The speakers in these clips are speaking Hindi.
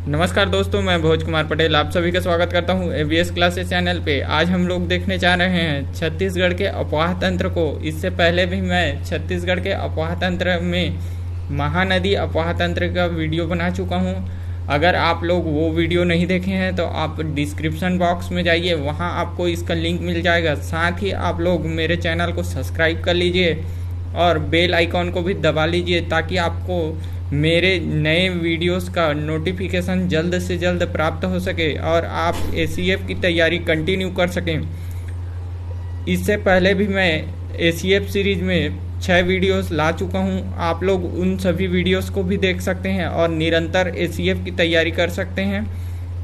नमस्कार दोस्तों, मैं भोज कुमार पटेल आप सभी का स्वागत करता हूं एबीएस क्लासेस चैनल पे। आज हम लोग देखने जा रहे हैं छत्तीसगढ़ के अफवाह तंत्र को। इससे पहले भी मैं छत्तीसगढ़ के अफवाह तंत्र में महानदी अफवाह तंत्र का वीडियो बना चुका हूं। अगर आप लोग वो वीडियो नहीं देखे हैं तो आप डिस्क्रिप्शन बॉक्स में जाइए, वहां आपको इसका लिंक मिल जाएगा। साथ ही आप लोग मेरे चैनल को सब्सक्राइब कर लीजिए और बेल आइकॉन को भी दबा लीजिए ताकि आपको मेरे नए वीडियोस का नोटिफिकेशन जल्द से जल्द प्राप्त हो सके और आप एसीएफ की तैयारी कंटिन्यू कर सकें। इससे पहले भी मैं एसीएफ सीरीज में 6 वीडियोस ला चुका हूं। आप लोग उन सभी वीडियोस को भी देख सकते हैं और निरंतर एसीएफ की तैयारी कर सकते हैं।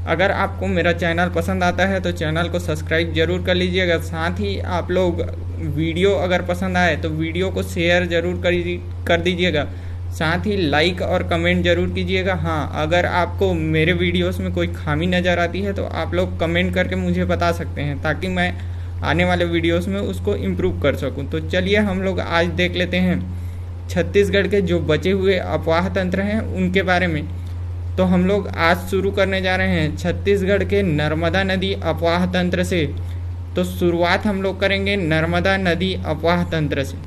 अगर आपको मेरा चैनल पसंद आता है तो चैनल को सब्सक्राइब जरूर कर लीजिएगा। साथ ही आप लोग वीडियो अगर पसंद आए तो वीडियो को शेयर जरूर कर दीजिएगा। साथ ही लाइक और कमेंट जरूर कीजिएगा। हाँ, अगर आपको मेरे वीडियोस में कोई खामी नज़र आती है तो आप लोग कमेंट करके मुझे बता सकते हैं ताकि मैं आने वाले वीडियोस में उसको इम्प्रूव कर सकूं। तो चलिए हम लोग आज देख लेते हैं छत्तीसगढ़ के जो बचे हुए अफवाह तंत्र हैं उनके बारे में। तो हम लोग आज शुरू करने जा रहे हैं छत्तीसगढ़ के नर्मदा नदी अफवाह तंत्र से। तो शुरुआत हम लोग करेंगे नर्मदा नदी अफवाह तंत्र से।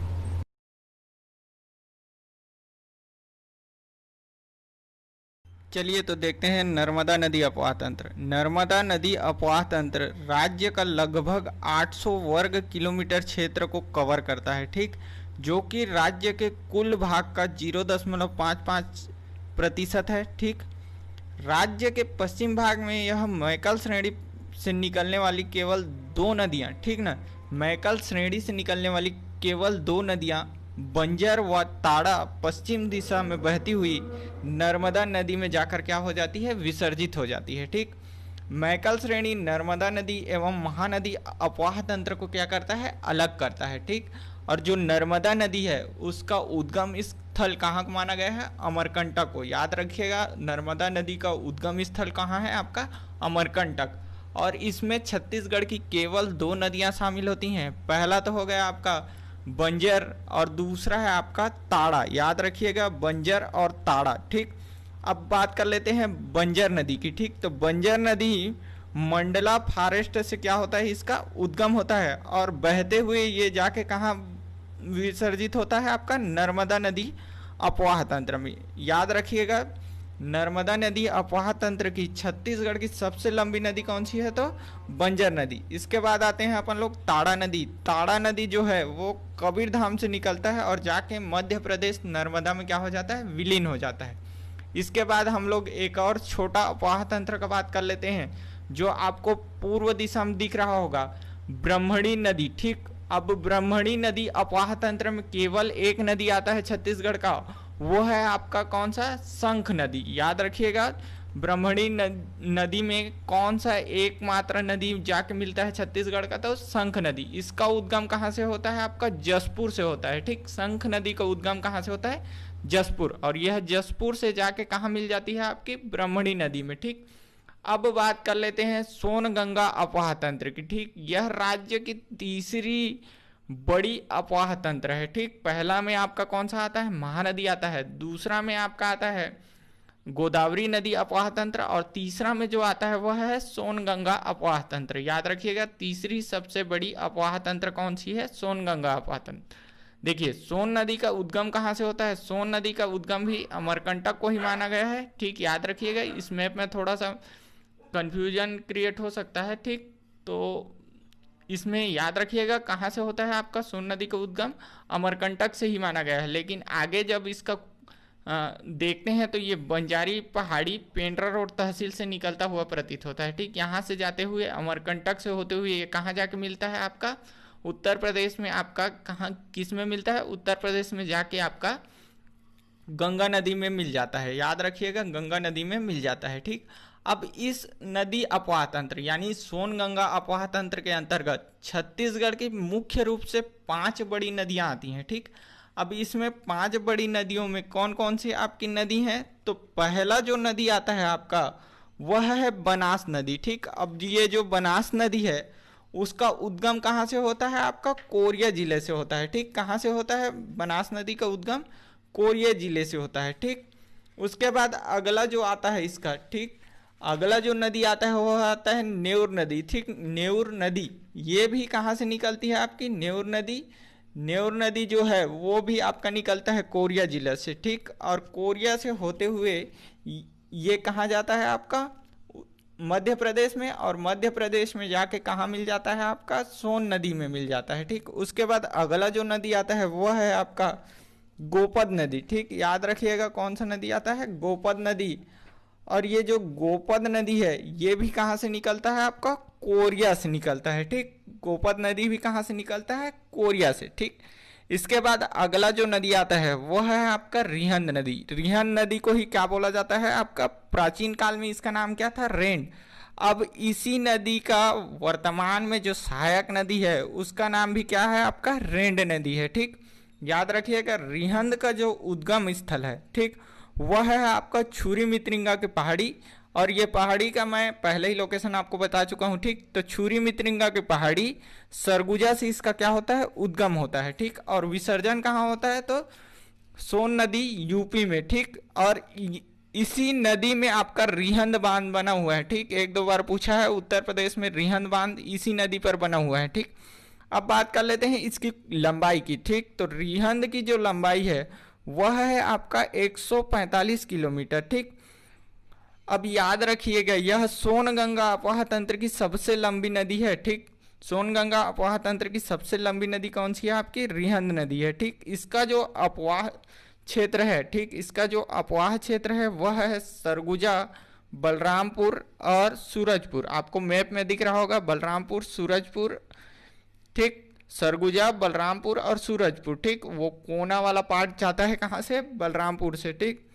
चलिए तो देखते हैं नर्मदा नदी अफवाह तंत्र। नर्मदा नदी अफवाह तंत्र राज्य का लगभग 800 वर्ग किलोमीटर क्षेत्र को कवर करता है, ठीक, जो कि राज्य के कुल भाग का 0.55% है, ठीक। राज्य के पश्चिम भाग में यह मैकल श्रेणी से निकलने वाली केवल 2 नदियाँ, ठीक ना, मैकल श्रेणी से निकलने वाली केवल 2 नदियाँ बंजर व ताड़ा पश्चिम दिशा में बहती हुई नर्मदा नदी में जाकर क्या हो जाती है, विसर्जित हो जाती है, ठीक। मैकल श्रेणी नर्मदा नदी एवं महानदी अफवाह तंत्र को क्या करता है, अलग करता है, ठीक। और जो नर्मदा नदी है उसका उद्गम स्थल कहाँ माना गया है, अमरकंटक को। याद रखिएगा, नर्मदा नदी का उद्गम स्थल कहाँ है आपका, अमरकंटक। और इसमें छत्तीसगढ़ की केवल 2 नदियाँ शामिल होती हैं। पहला तो हो गया आपका बंजर और दूसरा है आपका ताड़ा। याद रखिएगा, बंजर और ताड़ा, ठीक। अब बात कर लेते हैं बंजर नदी की, ठीक। तो बंजर नदी मंडला फॉरेस्ट से क्या होता है, इसका उद्गम होता है और बहते हुए ये जाके कहाँ विसर्जित होता है, आपका नर्मदा नदी अफवाह तंत्र में। याद रखिएगा, नर्मदा नदी अफवाह तंत्र की छत्तीसगढ़ की सबसे लंबी नदी कौन सी है, तो बंजर नदी। इसके बाद आते हैं अपन लोग ताड़ा नदी। ताड़ा नदी जो है वो कबीरधाम से निकलता है और जाके मध्य प्रदेश नर्मदा में क्या हो जाता है, विलीन हो जाता है। इसके बाद हम लोग एक और छोटा अफवाह तंत्र का बात कर लेते हैं जो आपको पूर्व दिशा में दिख रहा होगा, ब्रह्मणी नदी, ठीक। अब ब्रह्मणी नदी अफवाह तंत्र में केवल एक नदी आता है छत्तीसगढ़ का, वो है आपका कौन सा, शंख नदी। याद रखिएगा, ब्रह्मणी नदी में कौन सा एकमात्र नदी जाके मिलता है छत्तीसगढ़ का, तो शंख नदी। इसका उद्गम कहाँ से होता है, आपका जसपुर से होता है, ठीक। शंख नदी का उद्गम कहाँ से होता है, जसपुर, और यह जसपुर से जाके कहाँ मिल जाती है, आपकी ब्रह्मणी नदी में, ठीक। अब बात कर लेते हैं सोनगंगा अफवाह तंत्र की, ठीक। यह राज्य की तीसरी बड़ी अफवाह तंत्र है, ठीक। पहला में आपका कौन सा आता है, महानदी आता है, दूसरा में आपका आता है गोदावरी नदी अफवाह तंत्र, और तीसरा में जो आता है वह है सोनगंगा अफवाह तंत्र। याद रखिएगा, तीसरी सबसे बड़ी अफवाह तंत्र कौन सी है, सोनगंगा अफवाह तंत्र। देखिए, सोन नदी का उद्गम कहाँ से होता है, सोन नदी का उद्गम भी अमरकंटक को ही माना गया है, ठीक। याद रखिएगा, इस मैप में थोड़ा सा कंफ्यूजन क्रिएट हो सकता है, ठीक। तो इसमें याद रखिएगा कहाँ से होता है आपका सोन नदी का उद्गम, अमरकंटक से ही माना गया है। लेकिन आगे जब इसका देखते हैं तो ये बंजारी पहाड़ी पेंड्रा रोड तहसील से निकलता हुआ प्रतीत होता है, ठीक। यहाँ से जाते हुए अमरकंटक से होते हुए ये कहाँ जाके मिलता है, आपका उत्तर प्रदेश में। आपका कहाँ किस में मिलता है, उत्तर प्रदेश में जाके आपका गंगा नदी में मिल जाता है। याद रखिएगा, गंगा नदी में मिल जाता है, ठीक। अब इस नदी अफवाह तंत्र यानी सोनगंगा अफवाह तंत्र के अंतर्गत छत्तीसगढ़ की मुख्य रूप से 5 बड़ी नदियां आती हैं, ठीक। अब इसमें 5 बड़ी नदियों में कौन कौन सी आपकी नदी हैं, तो पहला जो नदी आता है आपका वह है बनास नदी, ठीक। अब ये जो बनास नदी है उसका उद्गम कहाँ से होता है, आपका कोरिया जिले से होता है, ठीक। कहाँ से होता है बनास नदी का उद्गम, कोरिया जिले से होता है, ठीक। उसके बाद अगला जो आता है इसका, ठीक, अगला जो नदी आता है वो आता है नेउर नदी, ठीक। नेउर नदी ये भी कहाँ से निकलती है आपकी, नेउर नदी। नेउर नदी जो है वो भी आपका निकलता है कोरिया जिला से, ठीक। और कोरिया से होते हुए ये कहाँ जाता है आपका, मध्य प्रदेश में, और मध्य प्रदेश में जाके कहाँ मिल जाता है आपका, सोन नदी में मिल जाता है, ठीक। उसके बाद अगला जो नदी आता है वो है आपका गोपद नदी, ठीक। याद रखिएगा कौन सा नदी आता है, गोपद नदी। और ये जो गोपद नदी है ये भी कहाँ से निकलता है आपका, कोरिया से निकलता है, ठीक। गोपद नदी भी कहाँ से निकलता है, कोरिया से, ठीक। इसके बाद अगला जो नदी आता है वो है आपका रिहंद नदी। रिहंद नदी को ही क्या बोला जाता है आपका, प्राचीन काल में इसका नाम क्या था, रेंड। अब इसी नदी का वर्तमान में जो सहायक नदी है उसका नाम भी क्या है आपका, रेंड नदी है, ठीक। याद रखिएगा रिहंद का जो उद्गम स्थल है, ठीक, वह है आपका छुरी मित्रिंगा के पहाड़ी। और ये पहाड़ी का मैं पहले ही लोकेशन आपको बता चुका हूँ, ठीक। तो छुरी मित्रिंगा की पहाड़ी सरगुजा से इसका क्या होता है, उद्गम होता है, ठीक। और विसर्जन कहाँ होता है, तो सोन नदी यूपी में, ठीक। और इसी नदी में आपका रिहंद बांध बना हुआ है, ठीक। एक दो बार पूछा है, उत्तर प्रदेश में रिहंद बांध इसी नदी पर बना हुआ है, ठीक। अब बात कर लेते हैं इसकी लंबाई की, ठीक। तो रिहंद की जो लंबाई है वह है आपका 145 किलोमीटर, ठीक। अब याद रखिएगा यह सोनगंगा अफवाह तंत्र की सबसे लंबी नदी है, ठीक। सोनगंगा अफवाह तंत्र की सबसे लंबी नदी कौन सी है आपकी, रिहंद नदी है, ठीक। इसका जो अफवाह क्षेत्र है, ठीक, इसका जो अफवाह क्षेत्र है वह है सरगुजा, बलरामपुर और सूरजपुर। आपको मैप में दिख रहा होगा बलरामपुर, सूरजपुर, ठीक। सरगुजा, बलरामपुर और सूरजपुर, ठीक। वो कोना वाला पार्ट जाता है कहाँ से, बलरामपुर से, ठीक।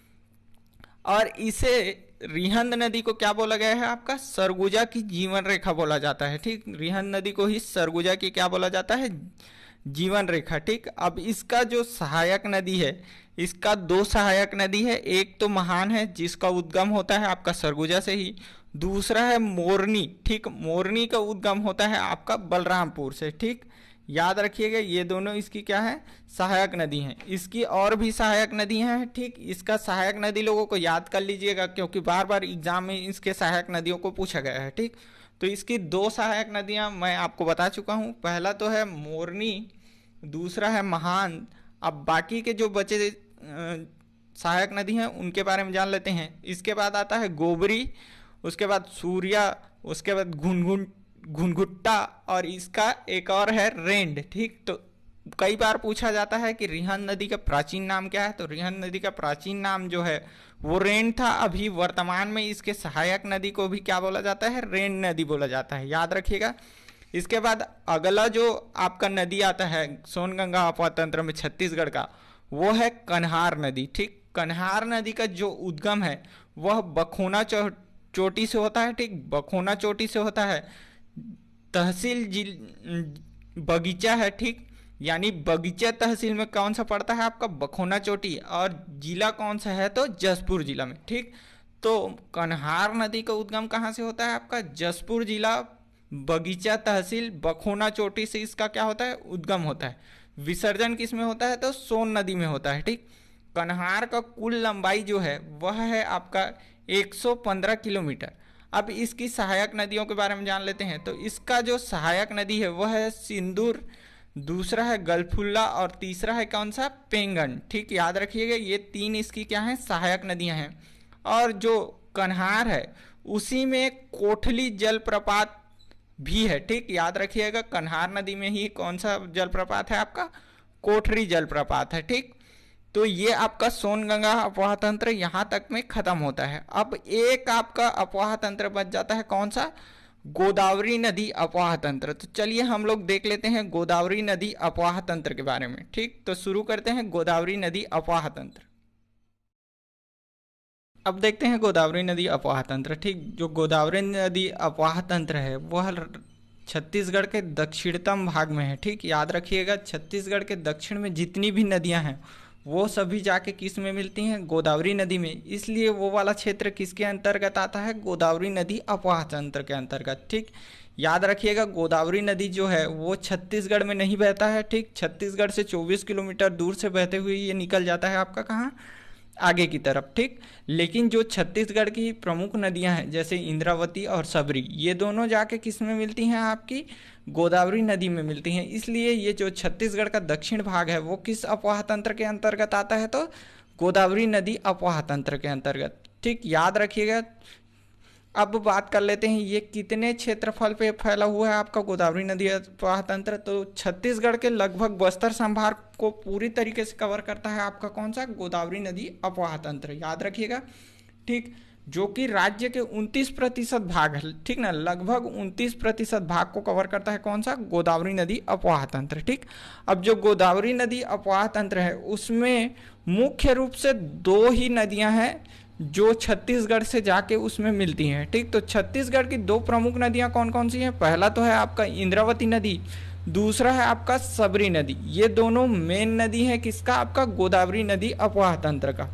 और इसे रिहंद नदी को क्या बोला गया है आपका, सरगुजा की जीवन रेखा बोला जाता है, ठीक। रिहंद नदी को ही सरगुजा की क्या बोला जाता है, जीवन रेखा, ठीक। अब इसका जो सहायक नदी है, इसका दो सहायक नदी है। एक तो महान है जिसका उद्गम होता है आपका सरगुजा से ही, दूसरा है मोरनी, ठीक। मोरनी का उद्गम होता है आपका बलरामपुर से, ठीक। याद रखिएगा ये दोनों इसकी क्या है, सहायक नदी हैं। इसकी और भी सहायक नदियां हैं, ठीक। इसका सहायक नदी लोगों को याद कर लीजिएगा क्योंकि बार बार एग्जाम में इसके सहायक नदियों को पूछा गया है, ठीक। तो इसकी दो सहायक नदियां मैं आपको बता चुका हूं, पहला तो है मोरनी, दूसरा है महान। अब बाकी के जो बचे सहायक नदी हैं उनके बारे में जान लेते हैं। इसके बाद आता है गोबरी, उसके बाद सूर्या, उसके बाद घुनघुट्टा और इसका एक और है रेंड, ठीक। तो कई बार पूछा जाता है कि रिहंद नदी का प्राचीन नाम क्या है, तो रिहंद नदी का प्राचीन नाम जो है वो रेंड था। अभी वर्तमान में इसके सहायक नदी को भी क्या बोला जाता है, रेंड नदी बोला जाता है, याद रखिएगा। इसके बाद अगला जो आपका नदी आता है सोनगंगा अफवाह तंत्र में छत्तीसगढ़ का, वो है कन्हार नदी, ठीक। कन्हार नदी का जो उद्गम है वह बखोना चोटी से होता है, ठीक। बखोना चोटी से होता है, तहसील बगीचा है, ठीक। यानी बगीचा तहसील में कौन सा पड़ता है आपका, बखोना चोटी। और जिला कौन सा है, तो जसपुर जिला में, ठीक। तो कन्हार नदी का उद्गम कहाँ से होता है आपका, जसपुर जिला, बगीचा तहसील, बखोना चोटी से इसका क्या होता है, उद्गम होता है। विसर्जन किस में होता है, तो सोन नदी में होता है, ठीक। कन्हार का कुल लंबाई जो है वह है आपका 115 किलोमीटर। अब इसकी सहायक नदियों के बारे में जान लेते हैं। तो इसका जो सहायक नदी है वह है सिंदूर, दूसरा है गलफुल्ला और तीसरा है कौन सा, पेंगन, ठीक। याद रखिएगा ये तीन इसकी क्या है, सहायक नदियां हैं। और जो कन्हार है उसी में कोठली जलप्रपात भी है, ठीक। याद रखिएगा कन्हार नदी में ही कौन सा जलप्रपात है आपका, कोठरी जलप्रपात है, ठीक। तो ये आपका सोनगंगा अफवाह तंत्र यहाँ तक में खत्म होता है। अब एक आपका अफवाह तंत्र बच जाता है, कौन सा, गोदावरी नदी अफवाह तंत्र। तो चलिए हम लोग देख लेते हैं गोदावरी नदी अफवाह तंत्र के बारे में, ठीक। तो शुरू करते हैं गोदावरी नदी अफवाह तंत्र। अब देखते हैं गोदावरी नदी अफवाह तंत्र, ठीक। जो गोदावरी नदी अफवाह तंत्र है वह छत्तीसगढ़ के दक्षिणतम भाग में है, ठीक। याद रखिएगा छत्तीसगढ़ के दक्षिण में जितनी भी नदियां हैं वो सभी जाके किस में मिलती हैं, गोदावरी नदी में। इसलिए वो वाला क्षेत्र किसके अंतर्गत आता है, गोदावरी नदी अफवाह तंत्र के अंतर्गत, ठीक। याद रखिएगा गोदावरी नदी जो है वो छत्तीसगढ़ में नहीं बहता है, ठीक। छत्तीसगढ़ से 24 किलोमीटर दूर से बहते हुए ये निकल जाता है आपका कहाँ, आगे की तरफ, ठीक। लेकिन जो छत्तीसगढ़ की प्रमुख नदियां हैं जैसे इंद्रावती और सबरी, ये दोनों जाके किस में मिलती हैं, आपकी गोदावरी नदी में मिलती हैं। इसलिए ये जो छत्तीसगढ़ का दक्षिण भाग है वो किस अपवाह तंत्र के अंतर्गत आता है, तो गोदावरी नदी अपवाह तंत्र के अंतर्गत, ठीक, याद रखिएगा। अब बात कर लेते हैं ये कितने क्षेत्रफल पे फैला हुआ है आपका गोदावरी नदी अपवाह तंत्र। तो छत्तीसगढ़ के लगभग बस्तर संभाग को पूरी तरीके से कवर करता है आपका कौन सा, गोदावरी नदी अपवाह तंत्र, याद रखिएगा, ठीक। जो कि राज्य के 29% भाग है, ठीक ना, लगभग 29% भाग को कवर करता है कौन सा, गोदावरी नदी अपवाह तंत्र, ठीक। अब जो गोदावरी नदी अपवाह तंत्र है उसमें मुख्य रूप से 2 ही नदियां हैं जो छत्तीसगढ़ से जाके उसमें मिलती हैं, ठीक। तो छत्तीसगढ़ की 2 प्रमुख नदियां कौन कौन सी हैं, पहला तो है आपका इंद्रावती नदी, दूसरा है आपका सबरी नदी। ये दोनों मेन नदी है किसका, आपका गोदावरी नदी अपवाह तंत्र का,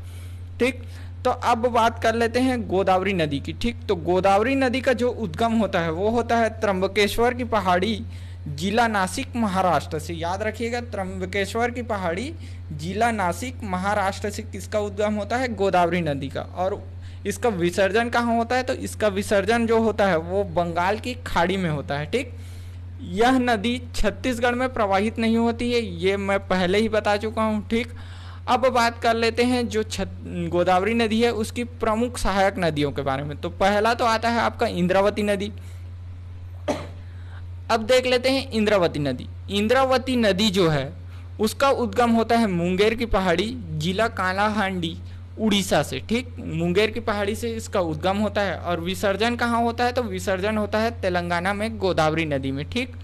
ठीक। तो अब बात कर लेते हैं गोदावरी नदी की, ठीक। तो गोदावरी नदी का जो उद्गम होता है वो होता है त्र्यंबकेश्वर की पहाड़ी, जिला नासिक, महाराष्ट्र से, याद रखिएगा, त्र्यंबकेश्वर की पहाड़ी, जिला नासिक, महाराष्ट्र से किसका उद्गम होता है, गोदावरी नदी का। और इसका विसर्जन कहाँ होता है, तो इसका विसर्जन जो होता है वो बंगाल की खाड़ी में होता है, ठीक। यह नदी छत्तीसगढ़ में प्रवाहित नहीं होती है, ये मैं पहले ही बता चुका हूँ, ठीक। अब बात कर लेते हैं जो गोदावरी नदी है उसकी प्रमुख सहायक नदियों के बारे में। तो पहला तो आता है आपका इंद्रावती नदी। अब देख लेते हैं इंद्रावती नदी। इंद्रावती नदी जो है उसका उद्गम होता है मुंगेर की पहाड़ी, जिला कालाहांडी, उड़ीसा से, ठीक। मुंगेर की पहाड़ी से इसका उद्गम होता है। और विसर्जन कहाँ होता है, तो विसर्जन होता है तेलंगाना में गोदावरी नदी में, ठीक।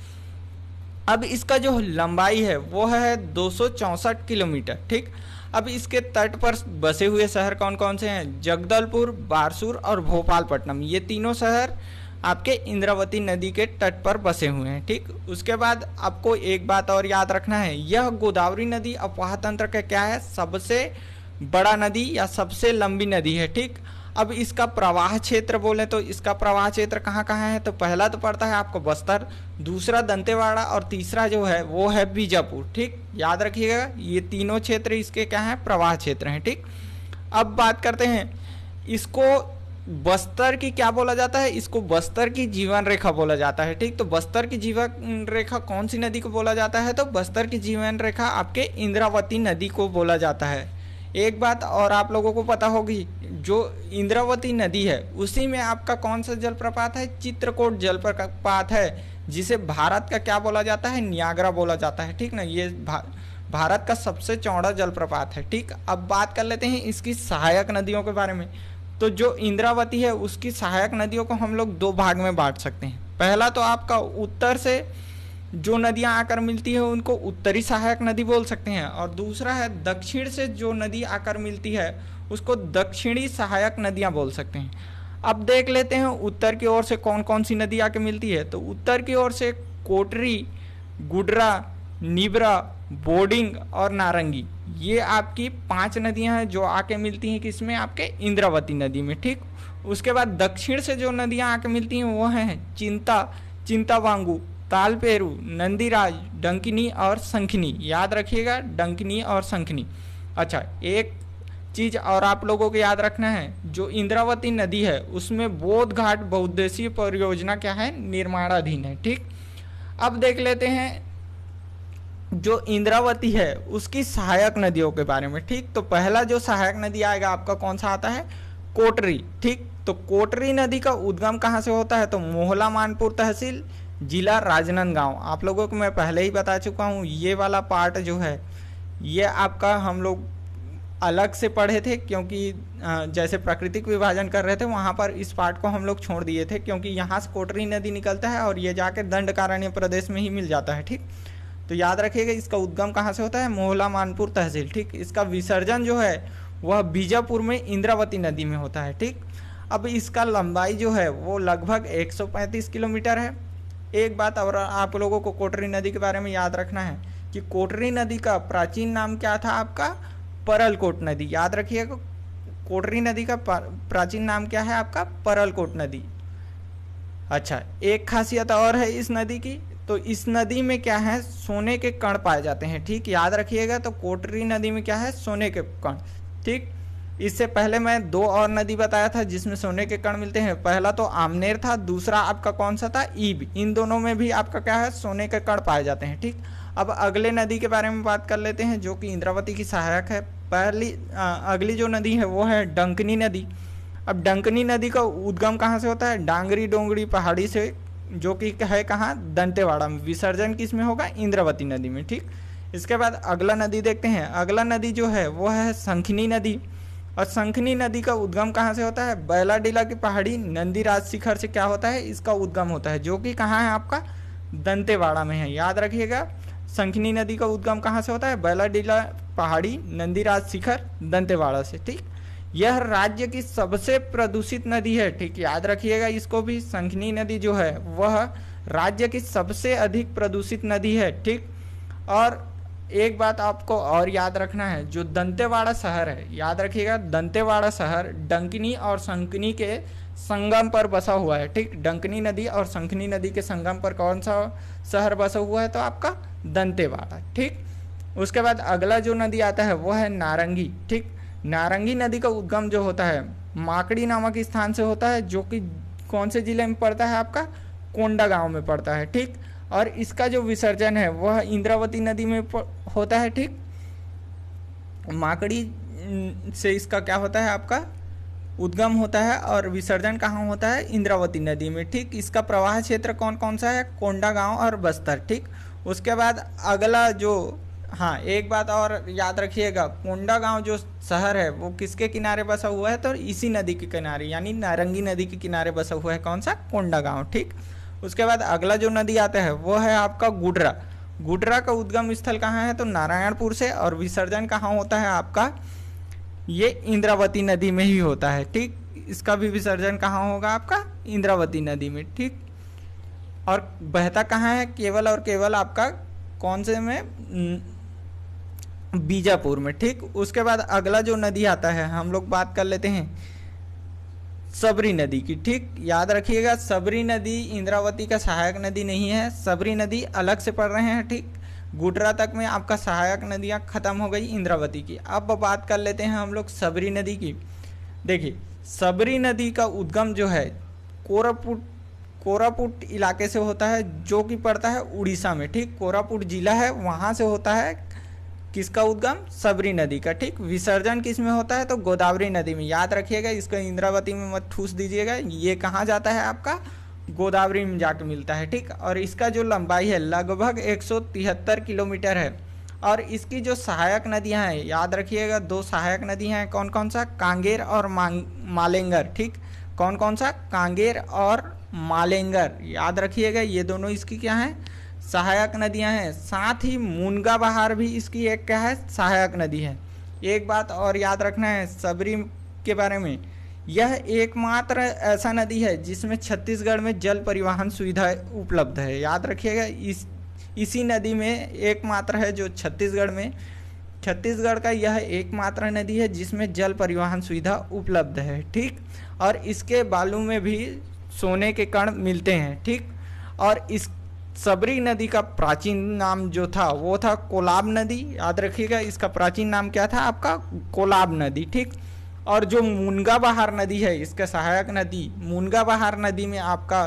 अब इसका जो लंबाई है वो है 264 किलोमीटर, ठीक। अब इसके तट पर बसे हुए शहर कौन कौन से हैं, जगदलपुर, बारसूर और भोपालपट्टनम, ये तीनों शहर आपके इंद्रावती नदी के तट पर बसे हुए हैं, ठीक। उसके बाद आपको एक बात और याद रखना है, यह गोदावरी नदी अपवाह तंत्र का क्या है, सबसे बड़ा नदी या सबसे लंबी नदी है, ठीक। अब इसका प्रवाह क्षेत्र बोले तो इसका प्रवाह क्षेत्र कहाँ कहाँ है, तो पहला तो पड़ता है आपको बस्तर, दूसरा दंतेवाड़ा और तीसरा जो है वो है बीजापुर, ठीक। याद रखिएगा ये तीनों क्षेत्र इसके क्या हैं, प्रवाह क्षेत्र हैं, ठीक। अब बात करते हैं इसको बस्तर की क्या बोला जाता है, इसको बस्तर की जीवन रेखा बोला जाता है, ठीक। तो बस्तर की जीवन रेखा कौन सी नदी को बोला जाता है, तो बस्तर की जीवन रेखा आपके इंद्रावती नदी को बोला जाता है। एक बात और आप लोगों को पता होगी, जो इंद्रावती नदी है उसी में आपका कौन सा जलप्रपात है, चित्रकूट जलप्रपात है, जिसे भारत का क्या बोला जाता है, नियाग्रा बोला जाता है, ठीक ना। ये भारत का सबसे चौड़ा जलप्रपात है, ठीक। अब बात कर लेते हैं इसकी सहायक नदियों के बारे में। तो जो इंद्रावती है उसकी सहायक नदियों को हम लोग 2 भाग में बांट सकते हैं। पहला तो आपका उत्तर से जो नदियां आकर मिलती है उनको उत्तरी सहायक नदी बोल सकते हैं, और दूसरा है दक्षिण से जो नदी आकर मिलती है उसको दक्षिणी सहायक नदियां बोल सकते हैं। अब देख लेते हैं उत्तर की ओर से कौन कौन सी नदी आके मिलती है। तो उत्तर की ओर से कोटरी, गुडरा, निबरा, बोर्डिंग और नारंगी, ये आपकी 5 नदियां हैं जो आके मिलती हैं किसमें, आपके इंद्रावती नदी में, ठीक। उसके बाद दक्षिण से जो नदियां आके मिलती हैं वो हैं चिंता, चिंतावांगू, तालपेरू, नंदीराज, डंकिनी और शंखनी, याद रखिएगा डंकिनी और शंखनी। अच्छा, एक चीज और आप लोगों को याद रखना है, जो इंद्रावती नदी है उसमें बोध घाट बहुउद्देशीय परियोजना क्या है, निर्माणाधीन है, ठीक। अब देख लेते हैं जो इंद्रावती है उसकी सहायक नदियों के बारे में, ठीक। तो पहला जो सहायक नदी आएगा आपका कौन सा आता है, कोटरी, ठीक। तो कोटरी नदी का उद्गम कहाँ से होता है, तो मोहला मानपुर तहसील, जिला राजनांदगांव। आप लोगों को मैं पहले ही बता चुका हूँ, ये वाला पार्ट जो है ये आपका हम लोग अलग से पढ़े थे, क्योंकि जैसे प्राकृतिक विभाजन कर रहे थे वहाँ पर इस पार्ट को हम लोग छोड़ दिए थे, क्योंकि यहाँ से कोटरी नदी निकलता है और ये जाके दंडकारण्य प्रदेश में ही मिल जाता है, ठीक। तो याद रखिएगा इसका उद्गम कहाँ से होता है, मोहला मानपुर तहसील, ठीक। इसका विसर्जन जो है वह बीजापुर में इंद्रावती नदी में होता है, ठीक। अब इसका लंबाई जो है वो लगभग 135 किलोमीटर है। एक बात और आप लोगों को कोटरी नदी के बारे में याद रखना है कि कोटरी नदी का प्राचीन नाम क्या था आपका, परलकोट नदी, याद रखिएगा कोटरी नदी का प्राचीन नाम क्या है आपका, परलकोट नदी। अच्छा, एक खासियत और है इस नदी की, तो इस नदी में क्या है, सोने के कण पाए जाते हैं, ठीक। याद रखिएगा, तो कोटरी नदी में क्या है, सोने के कण, ठीक। इससे पहले मैं 2 और नदी बताया था जिसमें सोने के कण मिलते हैं। पहला तो आमनेर था, दूसरा आपका कौन सा था, ईब। इन दोनों में भी आपका क्या है, सोने के कण पाए जाते हैं। ठीक, अब अगले नदी के बारे में बात कर लेते हैं जो कि इंद्रावती की सहायक है। अगली जो नदी है वो है डंकनी नदी। अब डंकनी नदी का उद्गम कहाँ से होता है, डांगरी डोंगरी पहाड़ी से, जो कि है कहाँ, दंतेवाड़ा में। विसर्जन किस में होगा, इंद्रावती नदी में। ठीक, इसके बाद अगला नदी देखते हैं। अगला नदी जो है वो है शंखनी नदी। और शंखनी नदी का उद्गम कहाँ से होता है, बैलाडीला की पहाड़ी नंदीराज शिखर से क्या होता है, इसका उद्गम होता है, जो कि कहाँ है आपका, दंतेवाड़ा में है। याद रखिएगा, शंखनी नदी का उद्गम कहाँ से होता है, बैलाडीला पहाड़ी नंदीराज शिखर दंतेवाड़ा से। ठीक, यह राज्य की सबसे प्रदूषित नदी है। ठीक, याद रखिएगा इसको भी, शंखनी नदी जो है वह राज्य की सबसे अधिक प्रदूषित नदी है। ठीक, और एक बात आपको और याद रखना है, जो दंतेवाड़ा शहर है, याद रखिएगा दंतेवाड़ा शहर डंकिनी और शंखनी के संगम पर बसा हुआ है। ठीक, डंकिनी नदी और शंखनी नदी के संगम पर कौन सा शहर बसा हुआ है, तो आपका दंतेवाड़ा। ठीक, उसके बाद अगला जो नदी आता है वो है नारंगी। ठीक, नारंगी नदी का उद्गम जो होता है माकड़ी नामक स्थान से होता है, जो कि कौन से जिले में पड़ता है, आपका कोंडा गांव में पड़ता है। ठीक, और इसका जो विसर्जन है वह इंद्रावती नदी में होता है। ठीक, माकड़ी से इसका क्या होता है, आपका उद्गम होता है, और विसर्जन कहाँ होता है, इंद्रावती नदी में। ठीक, इसका प्रवाह क्षेत्र कौन कौन सा है, कोंडा गांव और बस्तर। ठीक, उसके बाद अगला जो, हाँ एक बात और याद रखिएगा, कोंडा गांव जो शहर है वो किसके किनारे बसा हुआ है, तो इसी नदी के किनारे, यानी नारंगी नदी के किनारे बसा हुआ है, कौन सा, कोंडा गांव। ठीक, उसके बाद अगला जो नदी आता है वो है आपका गुडरा। गुडरा का उद्गम स्थल कहाँ है, तो नारायणपुर से, और विसर्जन कहाँ होता है आपका, ये इंद्रावती नदी में ही होता है। ठीक, इसका भी विसर्जन कहाँ होगा, आपका इंद्रावती नदी में। ठीक, और बहता कहाँ है, केवल और केवल आपका कौन से में, बीजापुर में। ठीक, उसके बाद अगला जो नदी आता है हम लोग बात कर लेते हैं सबरी नदी की। ठीक, याद रखिएगा सबरी नदी इंद्रावती का सहायक नदी नहीं है, सबरी नदी अलग से पढ़ रहे हैं। ठीक, गुडरा तक में आपका सहायक नदियां खत्म हो गई इंद्रावती की। अब बात कर लेते हैं हम लोग सबरी नदी की। देखिए, सबरी नदी का उद्गम जो है कोरापुट इलाके से होता है, जो कि पड़ता है उड़ीसा में। ठीक, कोरापुट जिला है, वहाँ से होता है किसका उद्गम, सबरी नदी का। ठीक, विसर्जन किस में होता है, तो गोदावरी नदी में। याद रखिएगा, इसको इंद्रावती में मत ठूस दीजिएगा, ये कहाँ जाता है, आपका गोदावरी में जाके मिलता है। ठीक, और इसका जो लंबाई है लगभग 173 किलोमीटर है। और इसकी जो सहायक नदियां हैं, याद रखिएगा 2 सहायक नदियां हैं, कौन कौन सा, कांगेर और मालेंगर। ठीक, कौन कौन सा, कांगेर और मालेंगर, याद रखिएगा ये दोनों इसकी क्या है, सहायक नदियां हैं। साथ ही मुनगा बहार भी इसकी एक क्या है, सहायक नदी है। एक बात और याद रखना है सबरी के बारे में, यह एकमात्र ऐसा नदी है जिसमें छत्तीसगढ़ में जल परिवहन सुविधा उपलब्ध है। याद रखिएगा, इसी नदी में एकमात्र है जो छत्तीसगढ़ का यह एकमात्र नदी है जिसमें जल परिवहन सुविधा उपलब्ध है। ठीक, और इसके बालू में भी सोने के कण मिलते हैं। ठीक, और इस सबरी नदी का प्राचीन नाम जो था वो था कोलाब नदी। याद रखिएगा, इसका प्राचीन नाम क्या था, आपका कोलाब नदी। ठीक, और जो मुनगा बहार नदी है, इसका सहायक नदी मुनगा बहार नदी में आपका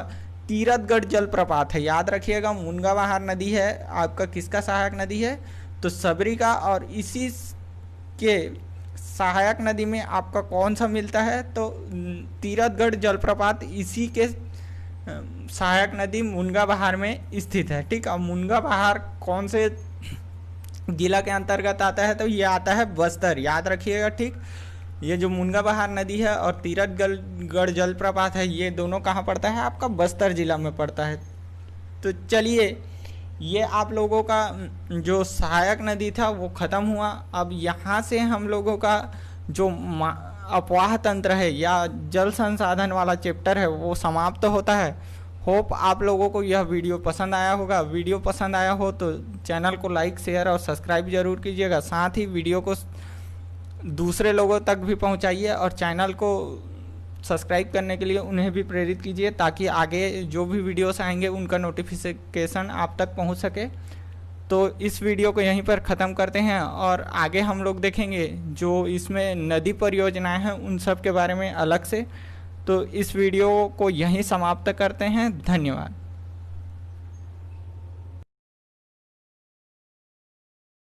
तीरथगढ़ जलप्रपात है। याद रखिएगा, मुनगा बहार नदी है आपका किसका सहायक नदी है, तो सबरी का। और इसी के सहायक नदी में आपका कौन सा मिलता है, तो तीरथगढ़ जलप्रपात इसी के सहायक नदी मुनगा बहार में स्थित है। ठीक, अब मुनगा बहार कौन से जिला के अंतर्गत आता है, तो ये आता है बस्तर। याद रखिएगा। ठीक, ये जो मुनगा बहार नदी है और तीरथगढ़ जलप्रपात है, ये दोनों कहाँ पड़ता है, आपका बस्तर जिला में पड़ता है। तो चलिए, ये आप लोगों का जो सहायक नदी था वो ख़त्म हुआ। अब यहाँ से हम लोगों का जो अपवाह तंत्र है या जल संसाधन वाला चैप्टर है वो समाप्त होता है। होप आप लोगों को यह वीडियो पसंद आया होगा। वीडियो पसंद आया हो तो चैनल को लाइक, शेयर और सब्सक्राइब जरूर कीजिएगा। साथ ही वीडियो को दूसरे लोगों तक भी पहुंचाइए और चैनल को सब्सक्राइब करने के लिए उन्हें भी प्रेरित कीजिए, ताकि आगे जो भी वीडियोस आएंगे उनका नोटिफिकेशन आप तक पहुंच सके। तो इस वीडियो को यहीं पर ख़त्म करते हैं और आगे हम लोग देखेंगे जो इसमें नदी परियोजनाएं हैं उन सब के बारे में अलग से। तो इस वीडियो को यहीं समाप्त करते हैं। धन्यवाद।